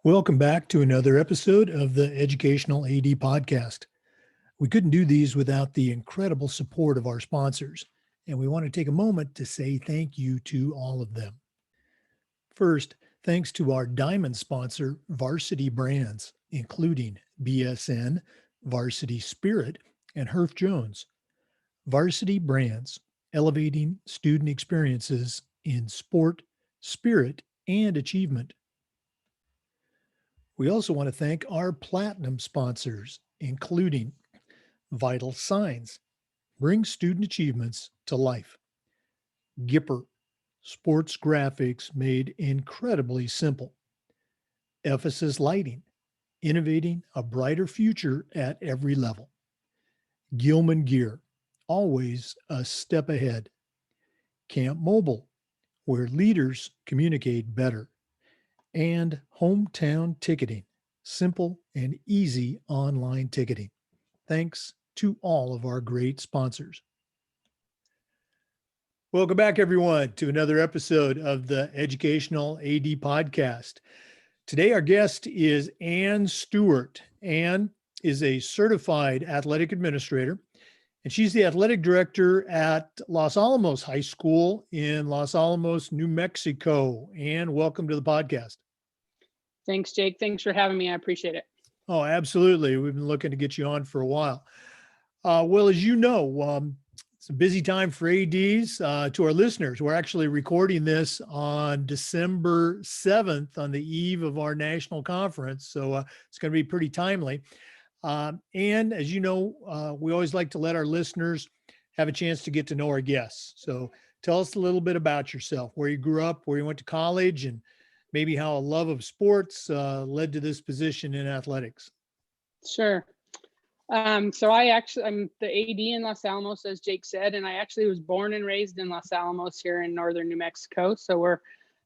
Welcome back to another episode of the Educational AD Podcast. We couldn't do these without the incredible support of our sponsors, and we want to take a moment to say thank you to all of them. First, thanks to our diamond sponsor, Varsity Brands, including BSN, Varsity Spirit, and Herff Jones. Varsity Brands, elevating student experiences in sport, spirit, and achievement. We also want to thank our platinum sponsors, including Vital Signs, bring student achievements to life. Gipper, sports graphics made incredibly simple. Ephesus Lighting, innovating a brighter future at every level. Gilman Gear, always a step ahead. Camp Mobile, where leaders communicate better. And Hometown Ticketing, simple and easy online ticketing. Thanks to all of our great sponsors. Welcome back, everyone, to another episode of the Educational AD Podcast. Today, our guest is Ann Stewart. Ann is a certified athletic administrator, and she's the athletic director at Los Alamos High School in Los Alamos, New Mexico. Ann, welcome to the podcast. Thanks, Jake. Thanks for having me. I appreciate it. Oh, absolutely. We've been looking to get you on for a while. Well, as you know, it's a busy time for ADs. To our listeners, we're actually recording this on December 7th on the eve of our national conference. So it's going to be pretty timely. And as you know, we always like to let our listeners have a chance to get to know our guests. So tell us a little bit about yourself, where you grew up, where you went to college, and maybe how a love of sports led to this position in athletics. Sure. So I'm the AD in Los Alamos, as Jake said, and I actually was born and raised in Los Alamos here in northern New Mexico. So we're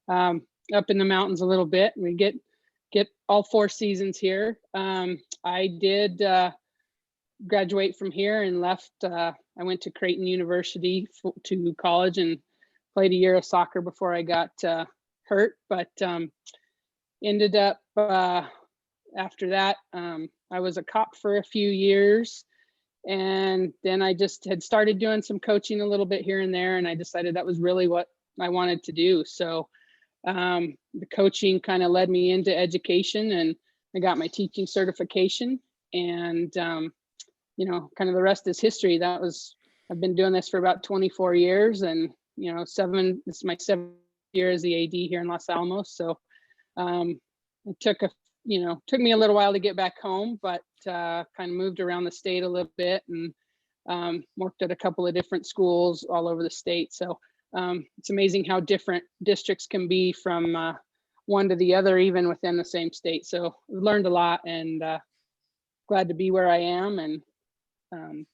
up in the mountains a little bit. We get all 4 seasons here. I did graduate from here and left. I went to Creighton University to college and played a year of soccer before I got hurt, but ended up after that, I was a cop for a few years, and then I just had started doing some coaching a little bit here and there, and I decided that was really what I wanted to do. So the coaching kind of led me into education, and I got my teaching certification, and kind of the rest is history. I've been doing this for about 24 years, and this is my 7th year as the AD here in Los Alamos. So it took me a little while to get back home, but kind of moved around the state a little bit and worked at a couple of different schools all over the state. So it's amazing how different districts can be from one to the other, even within the same state. So I've learned a lot, and glad to be where I am. And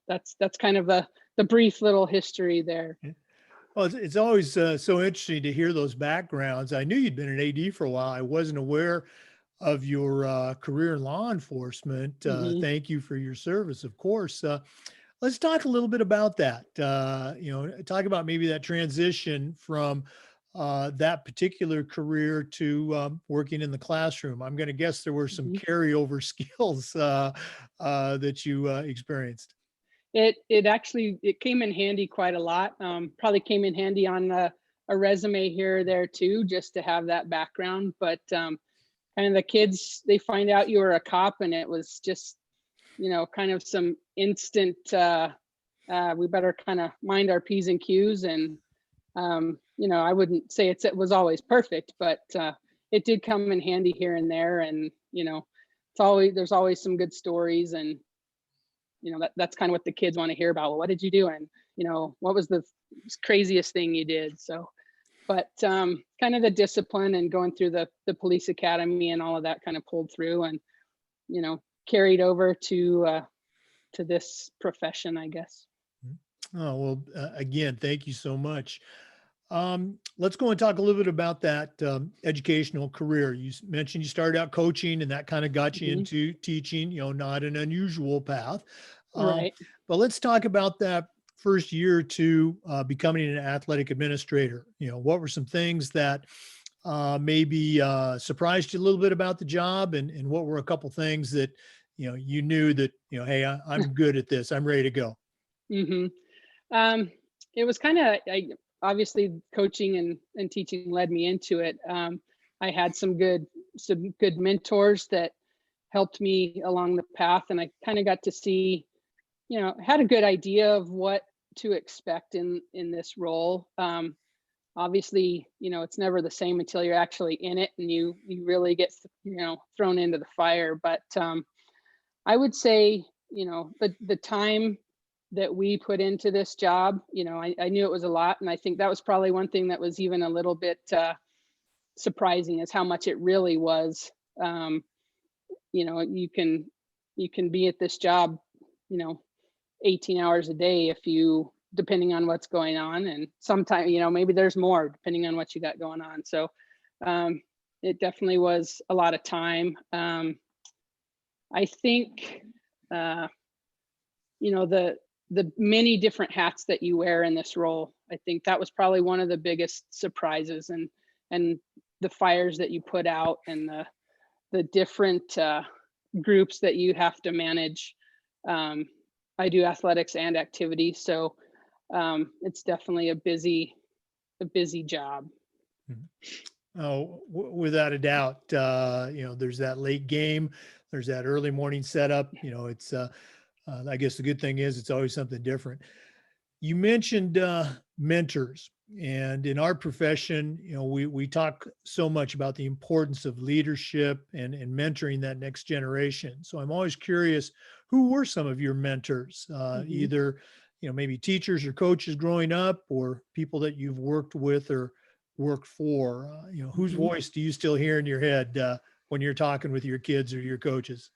that's kind of the brief little history there. Well, it's always so interesting to hear those backgrounds. I knew you'd been an AD for a while. I wasn't aware of your career in law enforcement. Thank you for your service, of course. Let's talk a little bit about that. Talk about maybe that transition from that particular career to working in the classroom. I'm going to guess there were some carryover skills that you experienced. It came in handy quite a lot. Probably came in handy on a resume here or there too, just to have that background. But kind of the kids, they find out you were a cop, and it was just, kind of some instant, we better kind of mind our P's and Q's. And, I wouldn't say it was always perfect, but it did come in handy here and there. And, there's always some good stories, and that's kind of what the kids want to hear about. Well, what did you do? And, what was the craziest thing you did? So, but kind of the discipline and going through the police academy and all of that kind of pulled through and, carried over to this profession, I guess. Oh, well, again, thank you so much. Let's go and talk a little bit about that educational career. You mentioned you started out coaching, and that kind of got you into teaching, not an unusual path. Right. But let's talk about that first year or two becoming an athletic administrator. What were some things that maybe surprised you a little bit about the job, and what were a couple things that, you knew that, hey, I'm good at this. I'm ready to go. hmm Um, it was kind of, obviously coaching and teaching led me into it. I had some good mentors that helped me along the path, and I kind of got to see, had a good idea of what to expect in this role. Obviously, it's never the same until you're actually in it and you really get, thrown into the fire. But I would say, the time that we put into this job, I knew it was a lot. And I think that was probably one thing that was even a little bit surprising, is how much it really was. You can be at this job, you know, 18 hours a day if you, depending on what's going on. And sometimes, maybe there's more depending on what you got going on. So it definitely was a lot of time. I think, the many different hats that you wear in this role, I think that was probably one of the biggest surprises, and the fires that you put out, and the different groups that you have to manage. I do athletics and activities, so it's definitely a busy job. Oh, without a doubt. There's that late game, there's that early morning setup. It's I guess the good thing is it's always something different. You mentioned mentors, and in our profession, we talk so much about the importance of leadership and mentoring that next generation. So I'm always curious, who were some of your mentors? Either maybe teachers or coaches growing up, or people that you've worked with or worked for. Whose voice do you still hear in your head when you're talking with your kids or your coaches?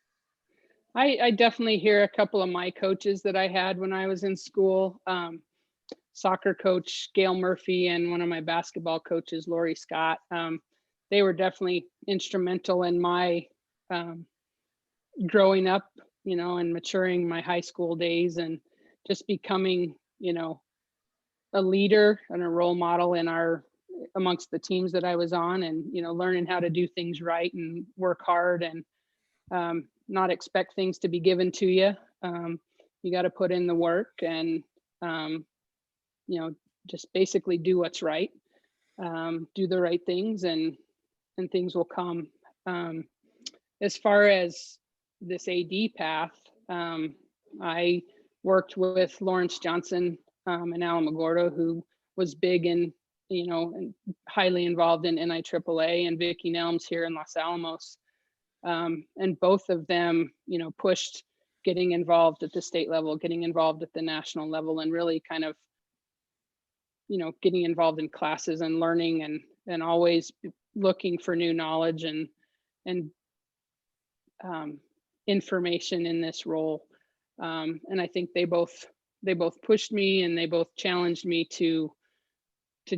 I definitely hear a couple of my coaches that I had when I was in school. Soccer coach Gail Murphy and one of my basketball coaches, Lori Scott. They were definitely instrumental in my growing up, and maturing my high school days, and just becoming, a leader and a role model amongst the teams that I was on, and, learning how to do things right and work hard, and not expect things to be given to you. You got to put in the work, and just basically do what's right, do the right things, and things will come. As far as this AD path, I worked with Lawrence Johnson and Alamogordo, who was big and highly involved in NIAAA, and Vicki Nelms here in Los Alamos. And both of them, pushed getting involved at the state level, getting involved at the national level, and really kind of, getting involved in classes and learning, and always looking for new knowledge and information in this role. And I think they both pushed me, and they both challenged me to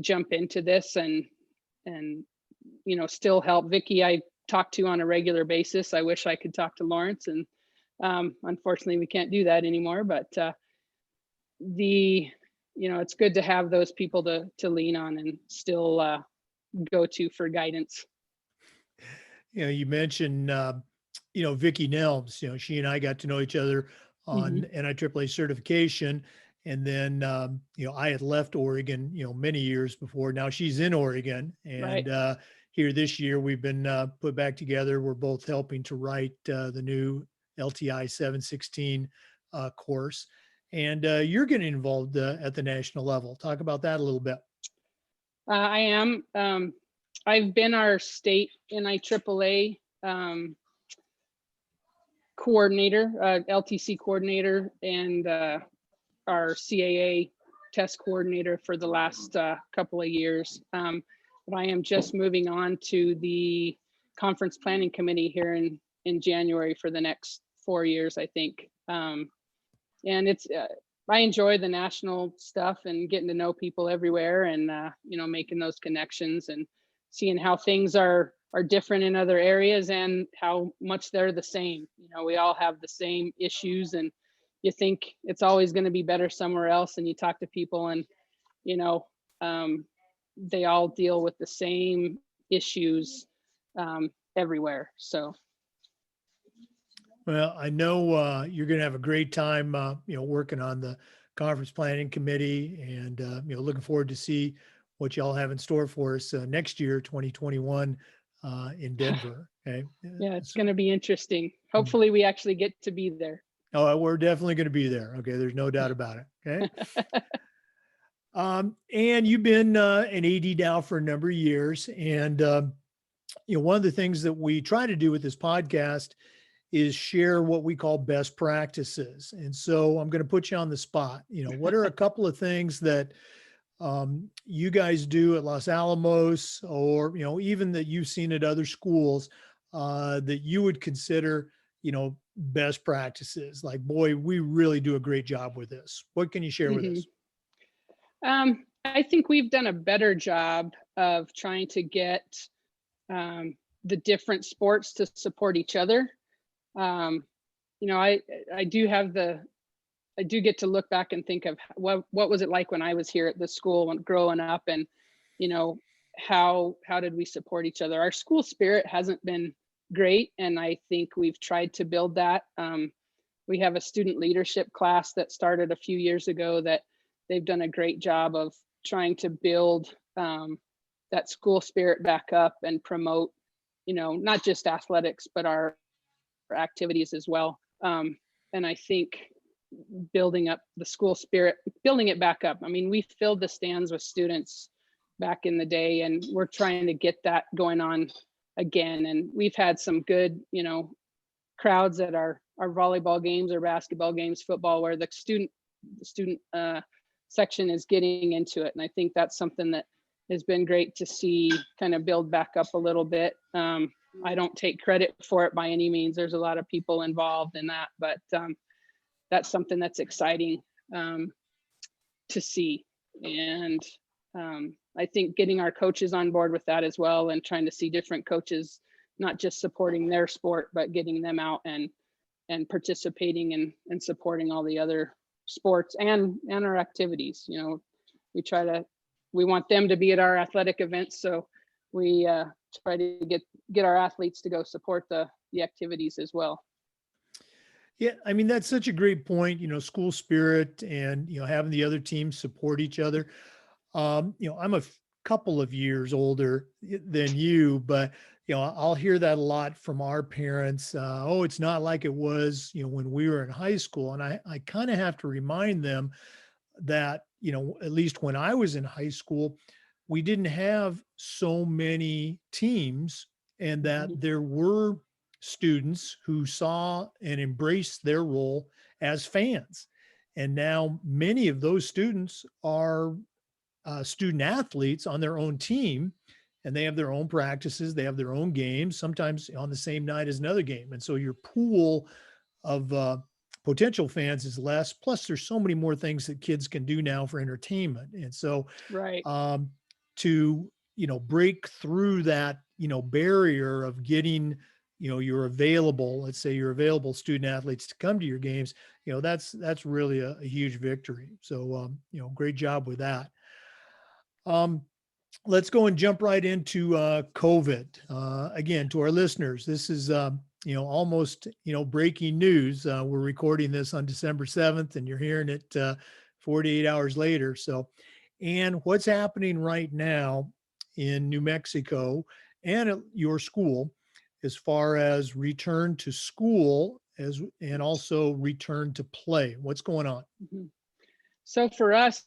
jump into this, and still help. Vicki, I talk to on a regular basis. I wish I could talk to Lawrence, and unfortunately we can't do that anymore, but it's good to have those people to lean on and still go to for guidance. You mentioned Vicki Nelms. She and I got to know each other on NIAAA certification, and then I had left Oregon many years before. Now she's in Oregon, and right. Here this year we've been put back together. We're both helping to write the new LTI 716 course, and you're getting involved at the national level. Talk about that a little bit. I am. I've been our state NIAAA coordinator, LTC coordinator, and our CAA test coordinator for the last couple of years. But I am just moving on to the conference planning committee here in January for the next 4 years, I think. And it's I enjoy the national stuff and getting to know people everywhere, and making those connections and seeing how things are different in other areas and how much they're the same. We all have the same issues, and you think it's always going to be better somewhere else, and you talk to people, and they all deal with the same issues everywhere. So. Well, I know you're going to have a great time, working on the conference planning committee, and looking forward to see what y'all have in store for us next year, 2021, in Denver. Okay. Yeah, it's going to be interesting. Hopefully, we actually get to be there. Oh, we're definitely going to be there. Okay, there's no doubt about it. Okay. And you've been an AD now for a number of years, and one of the things that we try to do with this podcast is share what we call best practices. And so I'm going to put you on the spot. What are a couple of things that you guys do at Los Alamos, or, even that you've seen at other schools that you would consider, best practices? Like, boy, we really do a great job with this. What can you share with us? I think we've done a better job of trying to get the different sports to support each other. I do get to look back and think of what was it like when I was here at the school when growing up, and how did we support each other? Our school spirit hasn't been great, and I think we've tried to build that. We have a student leadership class that started a few years ago that they've done a great job of trying to build that school spirit back up and promote, not just athletics, but our activities as well. And I think building up the school spirit, building it back up. I mean, we filled the stands with students back in the day, and we're trying to get that going on again. And we've had some good, crowds at our volleyball games or basketball games, football, where the student section is getting into it. And I think that's something that has been great to see kind of build back up a little bit. I don't take credit for it by any means. There's a lot of people involved in that, but that's something that's exciting to see. And I think getting our coaches on board with that as well, and trying to see different coaches, not just supporting their sport, but getting them out and participating and supporting all the other sports and our activities. We want them to be at our athletic events, so we try to get our athletes to go support the activities as well. Yeah, I mean, that's such a great point, school spirit, and, having the other teams support each other. I'm a couple of years older than you, but, I'll hear that a lot from our parents. Oh, it's not like it was, when we were in high school. And I kind of have to remind them that, at least when I was in high school, we didn't have so many teams, and that there were students who saw and embraced their role as fans. And now many of those students are student athletes on their own team, and they have their own practices, they have their own games, sometimes on the same night as another game. And so your pool of potential fans is less. Plus, there's so many more things that kids can do now for entertainment. And so right. To break through that barrier of getting your available, let's say your available student athletes to come to your games, that's really a huge victory. So great job with that. Let's go and jump right into COVID. Again, to our listeners, this is almost breaking news. We're recording this on December 7th, and you're hearing it 48 hours later. So, and what's happening right now in New Mexico and at your school, as far as return to school and also return to play? What's going on? So for us,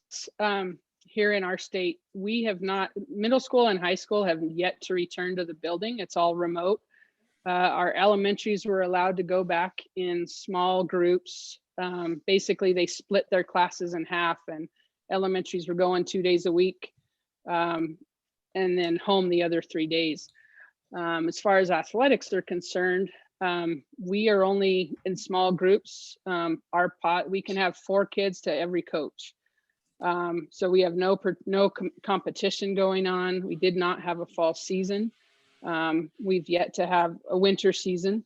here in our state, we have not, middle school and high school have yet to return to the building. It's all remote. Our elementaries were allowed to go back in small groups. Basically, they split their classes in half, and elementaries were going 2 days a week, and then home the other 3 days. As far as athletics are concerned, we are only in small groups. We can have 4 kids to every coach. So we have no competition going on. We did not have a fall season. We've yet to have a winter season.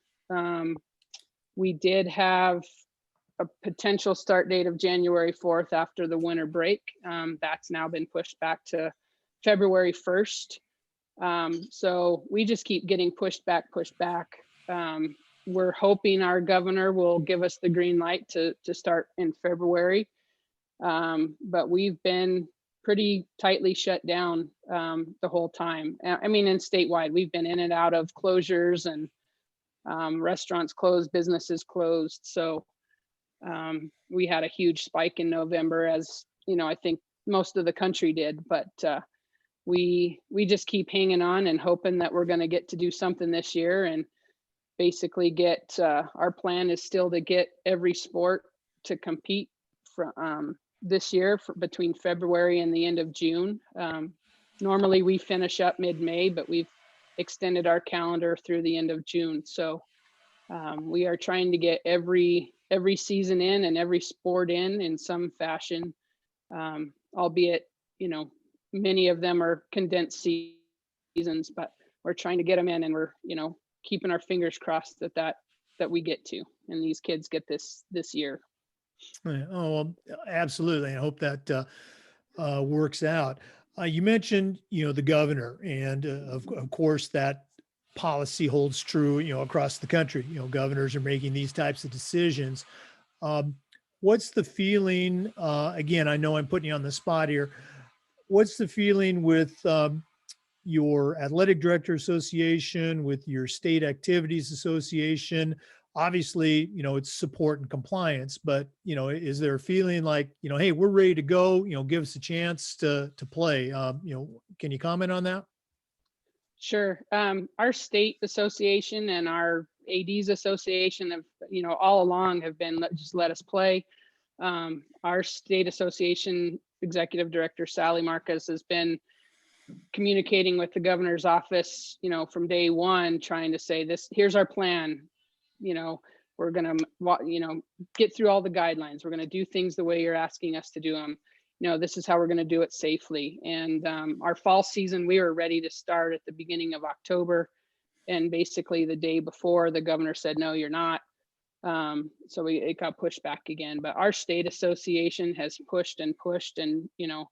We did have a potential start date of January 4th after the winter break. That's now been pushed back to February 1st. So we just keep getting pushed back. We're hoping our governor will give us the green light to start in February. But we've been pretty tightly shut down the whole time. I mean, and statewide, we've been in and out of closures, and restaurants closed, businesses closed. So we had a huge spike in November, as you know, I think most of the country did. But we just keep hanging on and hoping that we're going to get to do something this year, and basically get our plan is still to get every sport to compete from this year between February and the end of June. Normally we finish up mid-May, but we've extended our calendar through the end of June. So we are trying to get every season in and every sport in some fashion, albeit, you know, many of them are condensed seasons, but we're trying to get them in, and we're, you know, keeping our fingers crossed that we get to, and these kids get this year. Yeah, oh, well, absolutely. I hope that works out. You mentioned, you know, the governor, and of course that policy holds true, you know, across the country. You know, governors are making these types of decisions. What's the feeling? Again, I know I'm putting you on the spot here. What's the feeling with your athletic director association, with your state activities association? Obviously, you know, it's support and compliance, but, you know, is there a feeling like, you know, hey, we're ready to go, you know, give us a chance to play? You know, can you comment on that? Sure. Our state association and our ADs association have, you know, all along have been just let us play. Our state association executive director, Sally Marcus, has been communicating with the governor's office, you know, from day one, trying to say this, here's our plan. You know, we're going to, you know, get through all the guidelines. We're going to do things the way you're asking us to do them. You know, this is how we're going to do it safely. And our fall season, we were ready to start at the beginning of October. And basically the day before, the governor said, no, you're not. So it got pushed back again. But our state association has pushed and pushed, and, you know,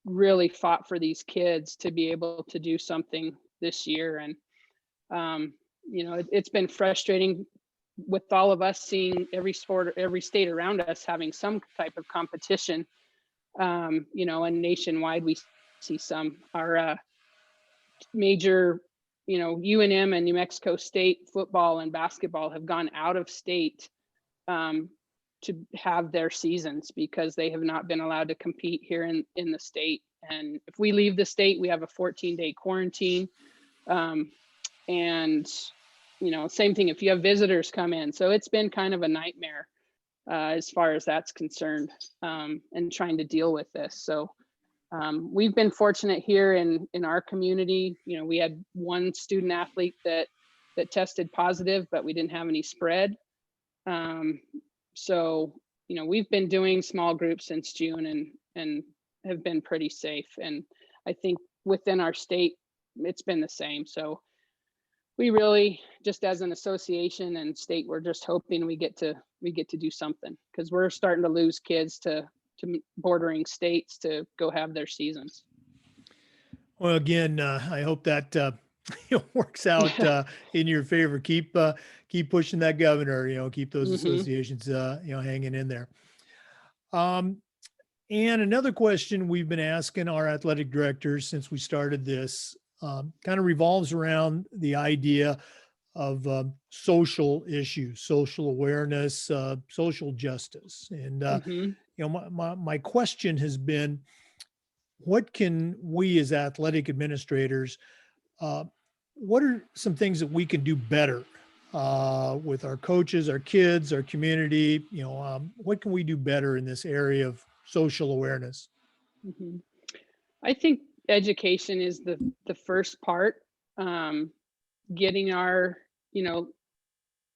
really fought for these kids to be able to do something this year. And you know, it's been frustrating with all of us seeing every sport, every state around us having some type of competition. You know, and nationwide we see some. Our major, you know, UNM and New Mexico State football and basketball have gone out of state to have their seasons because they have not been allowed to compete here in the state. And if we leave the state, we have a 14-day quarantine. And, you know, same thing if you have visitors come in. So it's been kind of a nightmare as far as that's concerned, and trying to deal with this. So we've been fortunate here in our community. You know, we had one student athlete that tested positive, but we didn't have any spread. So, you know, we've been doing small groups since June and have been pretty safe. And I think within our state, it's been the same. So we really, just as an association and state, we're just hoping we get to do something, because we're starting to lose kids to bordering states to go have their seasons. Well, again, I hope that works out in your favor. Keep pushing that governor. You know, keep those associations you know, hanging in there. And another question we've been asking our athletic directors since we started this kind of revolves around the idea of social issues, social awareness, social justice. And you know, my question has been, what can we as athletic administrators, what are some things that we can do better with our coaches, our kids, our community? You know, what can we do better in this area of social awareness? I think education is the first part. Getting our, you know,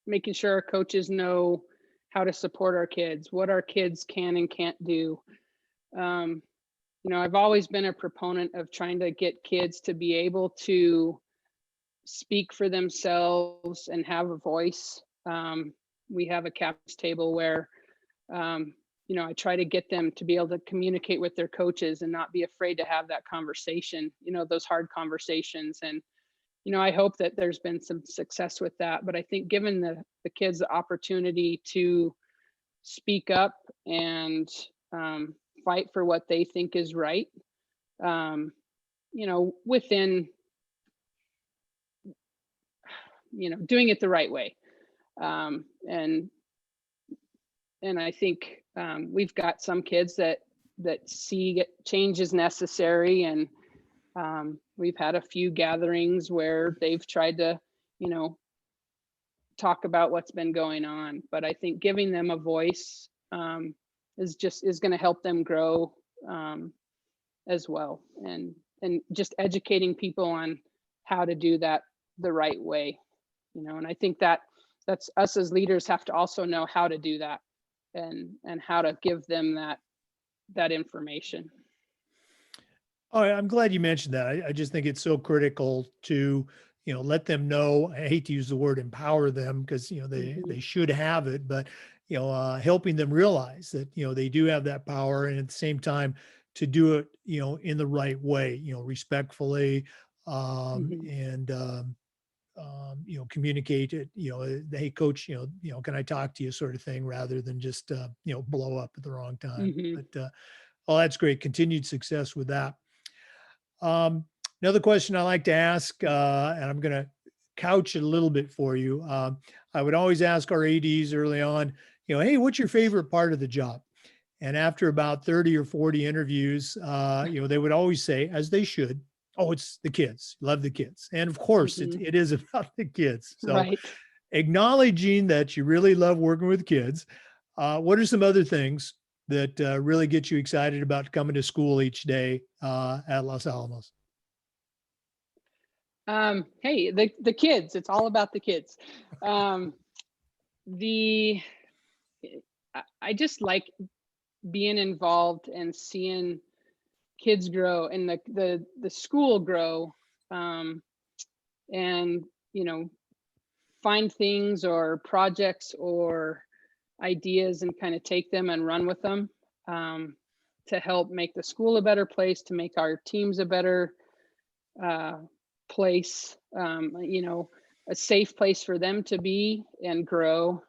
making sure our coaches know how to support our kids, what our kids can and can't do. You know, I've always been a proponent of trying to get kids to be able to speak for themselves and have a voice. We have a captain's table where I try to get them to be able to communicate with their coaches and not be afraid to have that conversation, those hard conversations. And, I hope that there's been some success with that. But I think giving the kids the opportunity to speak up and fight for what they think is right, within, doing it the right way. And I think we've got some kids that see change is necessary, and we've had a few gatherings where they've tried to, talk about what's been going on. But I think giving them a voice is going to help them grow as well, and just educating people on how to do that the right way. And I think that's us as leaders have to also know how to do that, and how to give them that information. Oh, I'm glad you mentioned that. I just think it's so critical to, let them know. I hate to use the word empower them, because, they should have it, but, helping them realize that, they do have that power, and at the same time to do it, in the right way, respectfully, and, communicate it, hey coach, can I talk to you, sort of thing, rather than just, blow up at the wrong time. But, oh, that's great. Continued success with that. Another question I like to ask, and I'm going to couch it a little bit for you. I would always ask our ADs early on, hey, what's your favorite part of the job? And after about 30 or 40 interviews, they would always say, as they should, oh, it's the kids. Love the kids. And of course, it is about the kids. So Right. acknowledging that you really love working with kids, what are some other things that really get you excited about coming to school each day at Los Alamos? Hey, the kids, it's all about the kids. I just like being involved and seeing kids grow and the school grow, and find things or projects or ideas and kind of take them and run with them, to help make the school a better place, to make our teams a better place, a safe place for them to be and grow,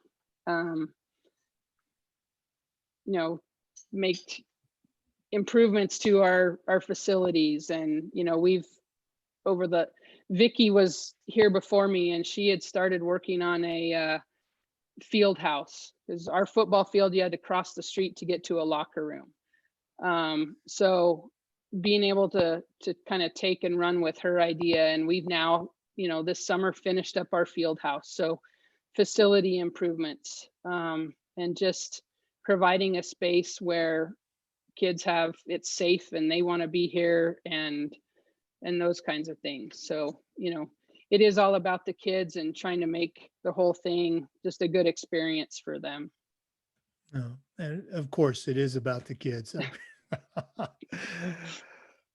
make improvements to our facilities. And Vicky was here before me, and she had started working on a field house, because our football field, you had to cross the street to get to a locker room. So being able to kind of take and run with her idea, and we've now, this summer finished up our field house. So facility improvements, and just providing a space where kids have it's safe and they want to be here, and those kinds of things. So, it is all about the kids and trying to make the whole thing just a good experience for them. No, and of course it is about the kids.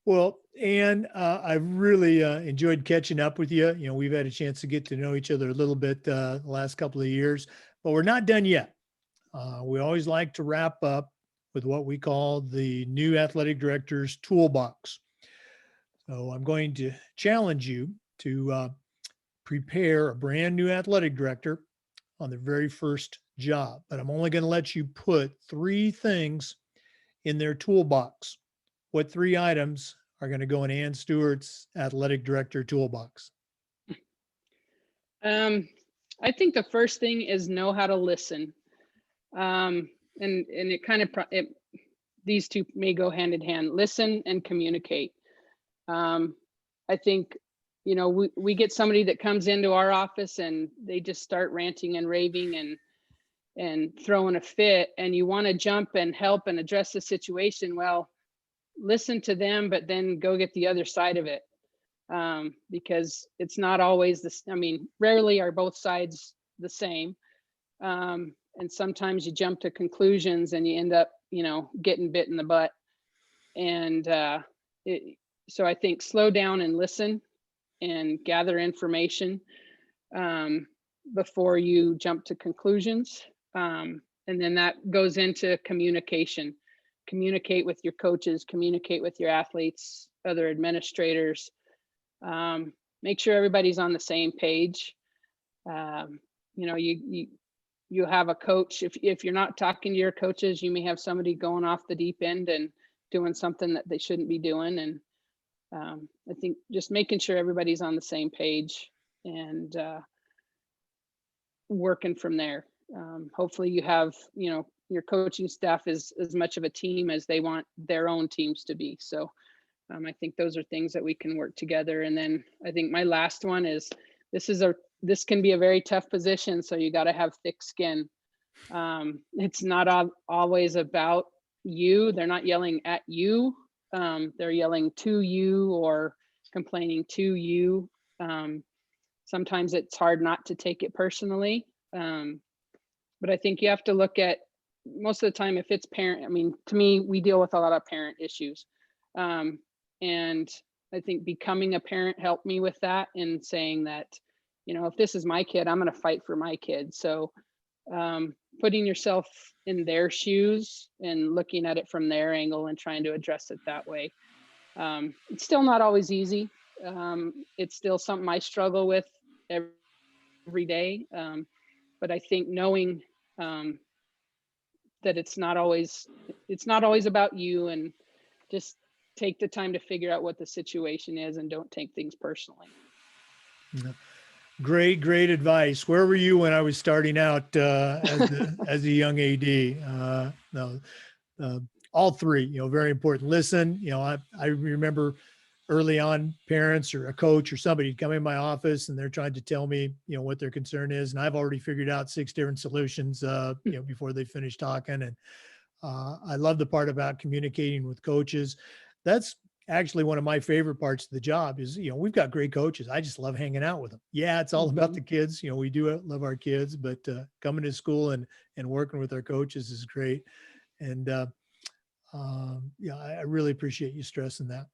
Well, Ann, I've really enjoyed catching up with you. We've had a chance to get to know each other a little bit the last couple of years, but we're not done yet. We always like to wrap up with what we call the new athletic director's toolbox. So I'm going to challenge you to prepare a brand new athletic director on their very first job, but I'm only going to let you put 3 things in their toolbox. What 3 items are going to go in Ann Stewart's athletic director toolbox? I think the first thing is know how to listen. And it kind of, these two may go hand in hand, listen and communicate. I think, we get somebody that comes into our office and they just start ranting and raving and throwing a fit, and you want to jump and help and address the situation. Well, listen to them, but then go get the other side of it. Because it's not always rarely are both sides the same. And sometimes you jump to conclusions and you end up, getting bit in the butt. And so I think slow down and listen and gather information before you jump to conclusions. And And then that goes into communication. Communicate with your coaches, communicate with your athletes, other administrators. Make sure everybody's on the same page. You know, you have a coach. If you're not talking to your coaches, you may have somebody going off the deep end and doing something that they shouldn't be doing. And I think just making sure everybody's on the same page and working from there. Hopefully you have, you know, your coaching staff is as much of a team as they want their own teams to be. So I think those are things that we can work together. And then I think my last one is this can be a very tough position. So you got to have thick skin. It's not always about you. They're not yelling at you. They're yelling to you or complaining to you. Sometimes it's hard not to take it personally. But I think you have to look at, most of the time, if it's parent, I mean, to me, we deal with a lot of parent issues. And I think becoming a parent helped me with that, and saying that, you know, if this is my kid, I'm going to fight for my kid. So putting yourself in their shoes and looking at it from their angle and trying to address it that way. It's still not always easy. It's still something I struggle with every day. But I think knowing that it's not always about you, and just take the time to figure out what the situation is and don't take things personally. Great advice. Where were you when I was starting out as a young AD? No, all three, you know, very important. Listen, you know, I remember early on, parents or a coach or somebody come in my office and they're trying to tell me, you know, what their concern is. And I've already figured out 6 different solutions, you know, before they finish talking. And I love the part about communicating with coaches. That's actually one of my favorite parts of the job is, you know, we've got great coaches. I just love hanging out with them. Yeah, it's all about the kids. You know, we do love our kids, but coming to school and working with our coaches is great. And yeah, I really appreciate you stressing that.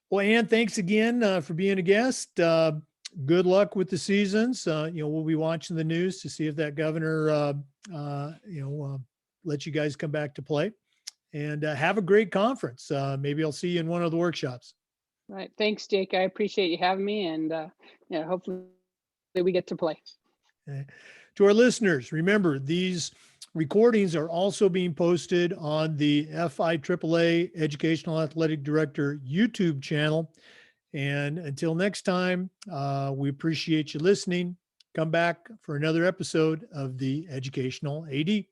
Well, Ann, thanks again for being a guest. Good luck with the seasons. You know, we'll be watching the news to see if that governor, lets you guys come back to play. And have a great conference. Maybe I'll see you in one of the workshops. Right. Thanks, Jake. I appreciate you having me. And yeah, hopefully we get to play. Okay. To our listeners, remember, these recordings are also being posted on the FIAAA Educational Athletic Director YouTube channel. And until next time, we appreciate you listening. Come back for another episode of the Educational AD.